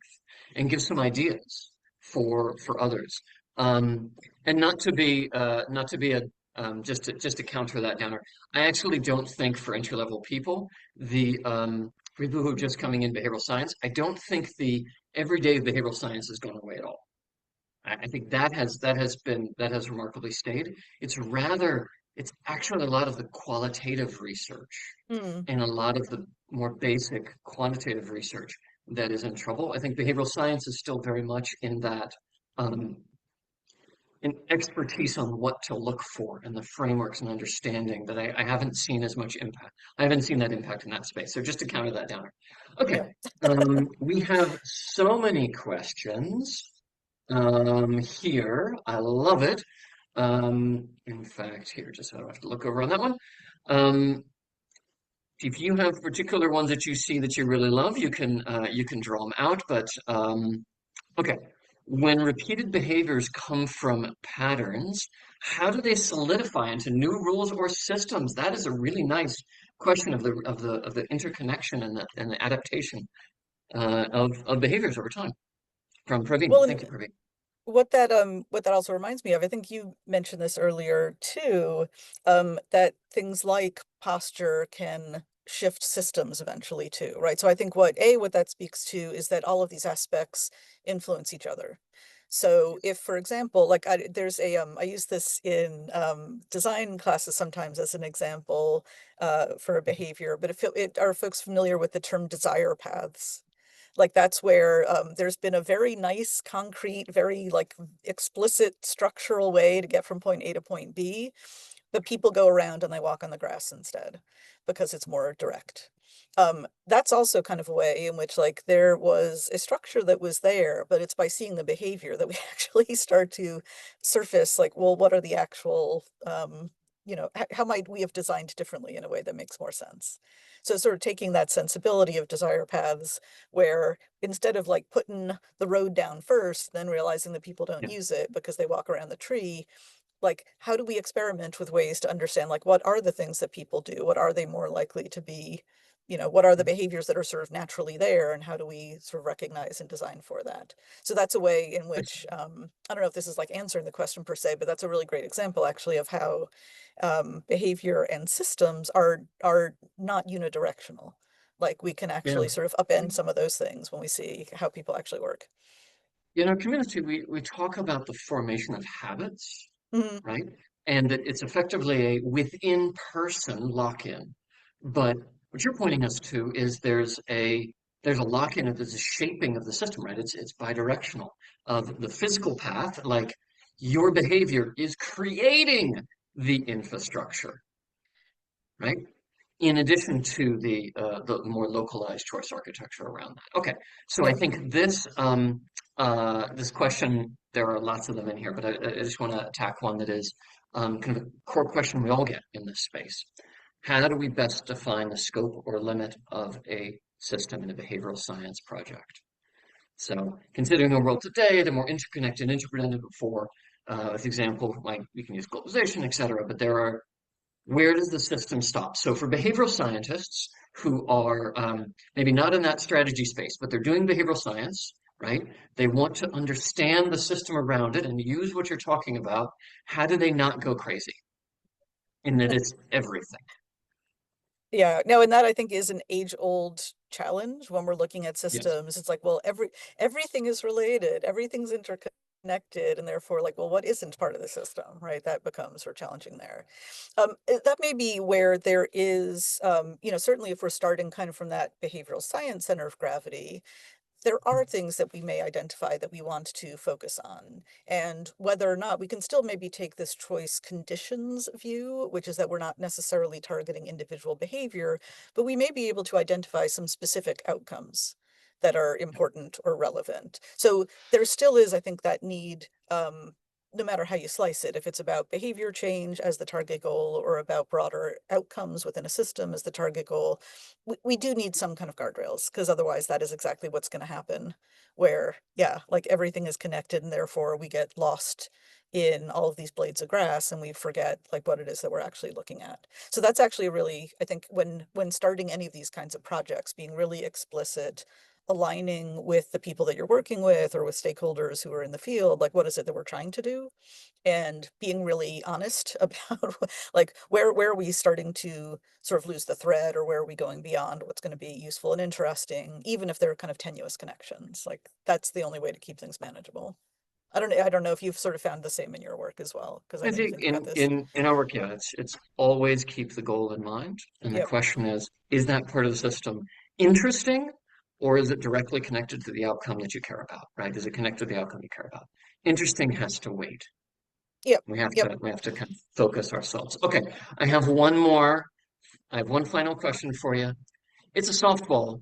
and give some ideas for others. Um, and not to be a just to counter that downer. I actually don't think for entry level people for people who are just coming in behavioral science, I don't think the everyday behavioral science is going away at all. I think that has remarkably stayed. It's actually a lot of the qualitative research Mm, and a lot of the more basic quantitative research that is in trouble. I think behavioral science is still very much in that um, an expertise on what to look for and the frameworks and understanding that I haven't seen as much impact. I haven't seen that impact in that space. So just to counter that down. Okay, yeah. we have so many questions here. I love it. In fact, here, just so I don't have to look over on that one. Um, if you have particular ones that you see that you really love, you can draw them out. But okay, when repeated behaviors come from patterns, how do they solidify into new rules or systems? That is a really nice question of the interconnection and the adaptation of behaviors over time. From Praveen. Well, Thank and you, Praveen. what that also reminds me of, I think you mentioned this earlier too, that things like posture can shift systems eventually too, right? So I think what that speaks to is that all of these aspects influence each other. So if, for example, like there's I use this in design classes sometimes as an example for a behavior, but are folks familiar with the term desire paths? Like that's where there's been a very nice, concrete, very like explicit structural way to get from point A to point B, but people go around and they walk on the grass instead because it's more direct. That's also kind of a way in which like there was a structure that was there, but it's by seeing the behavior that we actually start to surface like, well, what are the actual, how might we have designed differently in a way that makes more sense? So sort of taking that sensibility of desire paths where instead of like putting the road down first, then realizing that people don't Yeah. use it because they walk around the tree, like how do we experiment with ways to understand like what are the things that people do, what are they more likely to be, what are the behaviors that are sort of naturally there, and how do we sort of recognize and design for that? So that's a way in which I don't know if this is like answering the question per se, but that's a really great example actually of how behavior and systems are not unidirectional. Like we can Yeah. actually sort of upend some of those things when we see how people actually work. In our community, we talk about the formation of habits, Mhm. right? And that it's effectively a within person lock-in. But what you're pointing us to is there's a lock-in, there's a shaping of the system, right? It's bidirectional of the physical path, like your behavior is creating the infrastructure, right? In addition to the more localized choice architecture around that. Okay, so I Yeah. think this question, there are lots of them in here, but I just want to attack one that is kind of a core question we all get in this space. How do we best define the scope or limit of a system in a behavioral science project? So, considering the world today, the more interconnected, interdependent before, as example, like we can use globalization, et cetera, but there are where does the system stop? So for behavioral scientists who are maybe not in that strategy space, but they're doing behavioral science, right? They want to understand the system around it and use what you're talking about. How do they not go crazy in that it's everything? Yeah, no, and that I think is an age-old challenge when we're looking at Yes. systems. It's like, well, everything is related, everything's interconnected, and therefore, like, well, what isn't part of the system, right? That becomes sort of challenging there. That may be where there is, certainly if we're starting kind of from that behavioral science center of gravity, there are things that we may identify that we want to focus on. And whether or not we can still maybe take this choice conditions view, which is that we're not necessarily targeting individual behavior, but we may be able to identify some specific outcomes that are important or relevant. So there still is, I think, that need no matter how you slice it, if it's about behavior change as the target goal or about broader outcomes within a system as the target goal, we do need some kind of guardrails, because otherwise that is exactly what's going to happen, where, yeah, like everything is connected and therefore we get lost in all of these blades of grass and we forget like what it is that we're actually looking at. So that's actually really, I think when starting any of these kinds of projects, being really explicit, aligning with the people that you're working with or with stakeholders who are in the field, like what is it that we're trying to do? And being really honest about like where are we starting to sort of lose the thread, or where are we going beyond what's going to be useful and interesting, even if they're kind of tenuous connections. Like that's the only way to keep things manageable. I don't know if you've sort of found the same in your work as well, because I I know you think think about this. in our work, yeah, it's always keep the goal in mind. And the Yep. question is that part of the system interesting, or is it directly connected to the outcome that you care about, right? Is it connected to the outcome you care about? Interesting has to wait. Yep. Yep. We have to kind of focus ourselves. Okay, I have one more. I have one final question for you. It's a softball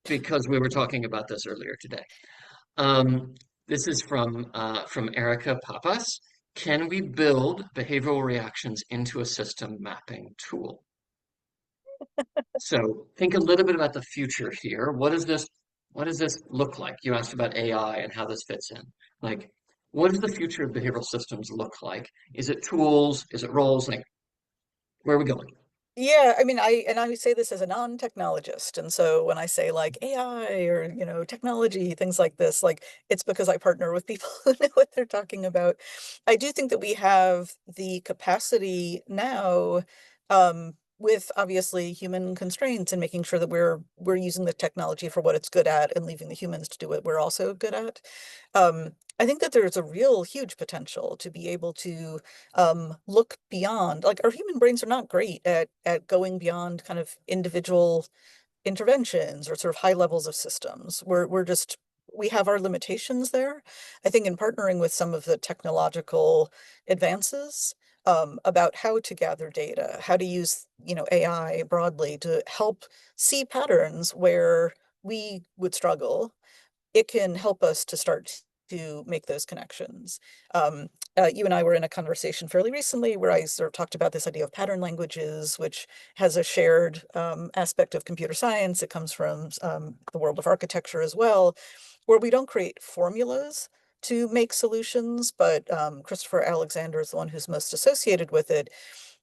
because we were talking about this earlier today. Um, this is from Erica Papas. Can we build behavioral reactions into a system mapping tool? So think a little bit about the future here. What does this look like? You asked about AI and how this fits in. Like, what does the future of behavioral systems look like? Is it tools? Is it roles? Like, where are we going? Yeah, I mean, I say this as a non-technologist, and so when I say like AI or technology, things like this, like it's because I partner with people who know what they're talking about. I do think that we have the capacity now, with obviously human constraints, and making sure that we're using the technology for what it's good at and leaving the humans to do what we're also good at. I think that there's a real huge potential to be able to look beyond, like our human brains are not great at going beyond kind of individual interventions or sort of high levels of systems. We have our limitations there. I think in partnering with some of the technological advances, about how to gather data, how to use, AI broadly to help see patterns where we would struggle, it can help us to start to make those connections. You and I were in a conversation fairly recently where I sort of talked about this idea of pattern languages, which has a shared aspect of computer science. It comes from the world of architecture as well, where we don't create formulas to make solutions, but Christopher Alexander is the one who's most associated with it.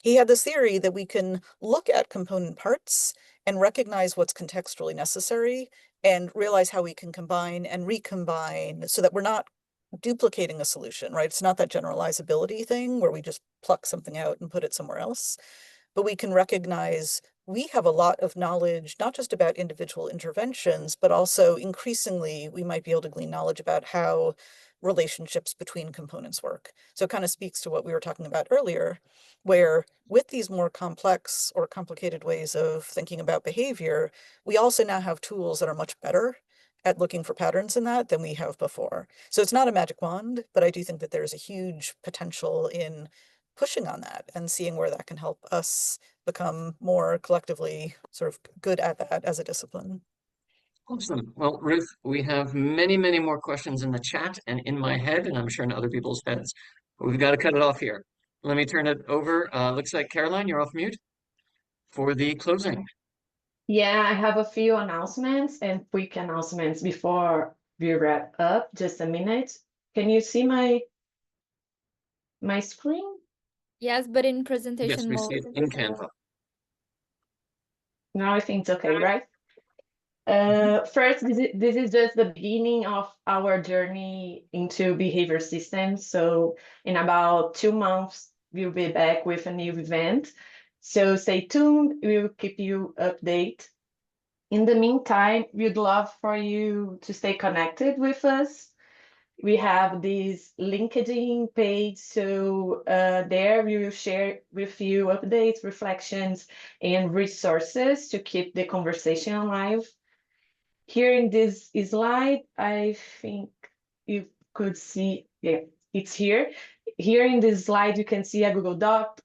He had this theory that we can look at component parts and recognize what's contextually necessary and realize how we can combine and recombine so that we're not duplicating a solution, right? It's not that generalizability thing where we just pluck something out and put it somewhere else, but we can recognize we have a lot of knowledge, not just about individual interventions, but also increasingly we might be able to glean knowledge about how relationships between components work. So it kind of speaks to what we were talking about earlier, where with these more complex or complicated ways of thinking about behavior, we also now have tools that are much better at looking for patterns in that than we have before. So it's not a magic wand, but I do think that there's a huge potential in pushing on that and seeing where that can help us become more collectively sort of good at that as a discipline. Awesome. Well, Ruth, we have many, many more questions in the chat and in my head, and I'm sure in other people's heads. But we've got to cut it off here. Let me turn it over. Looks like Caroline, you're off mute for the closing. Yeah, I have a few announcements and quick announcements before we wrap up. Just a minute. Can you see my screen? Yes, but in Yes, presentation we see mode. it in Canva. Now I think it's okay, right? Mhm. First, this is just the beginning of our journey into behavior systems. So in about 2 months, we'll be back with a new event. So stay tuned. We'll keep you updated. In the meantime, we'd love for you to stay connected with us. We have this LinkedIn page, so there we will share with you updates, reflections, and resources to keep the conversation alive. Here in this slide, I think you could see, yeah, it's here. Here in this slide, you can see a Google Doc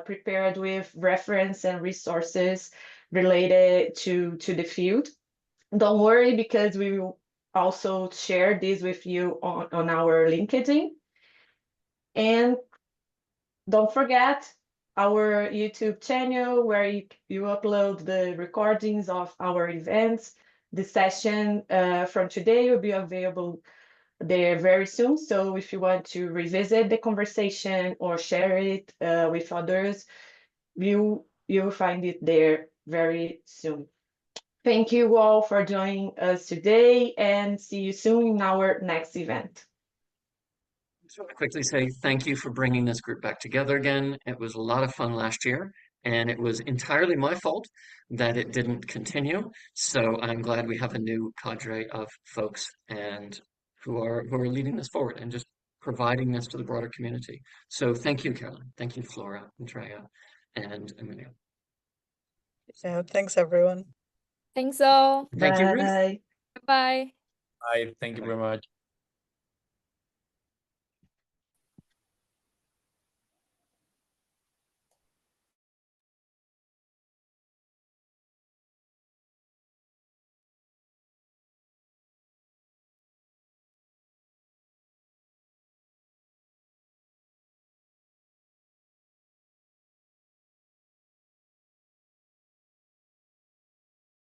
prepared with reference and resources related to the field. Don't worry, because we will also share this with you on our LinkedIn. And don't forget our YouTube channel where you upload the recordings of our events. The session from today will be available there very soon. So if you want to revisit the conversation or share it with others, you'll find it there very soon. Thank you all for joining us today, and see you soon in our next event. Just want to quickly say thank you for bringing this group back together again. It was a lot of fun last year, and it was entirely my fault that it didn't continue. So I'm glad we have a new cadre of folks and who are leading this forward and just providing this to the broader community. So thank you, Caroline. Thank you, Flora, Andrea, and Emilia. Yeah, thanks everyone. Thanks all. Thank you, Ruth. Bye. Bye. Bye. Thank you very much.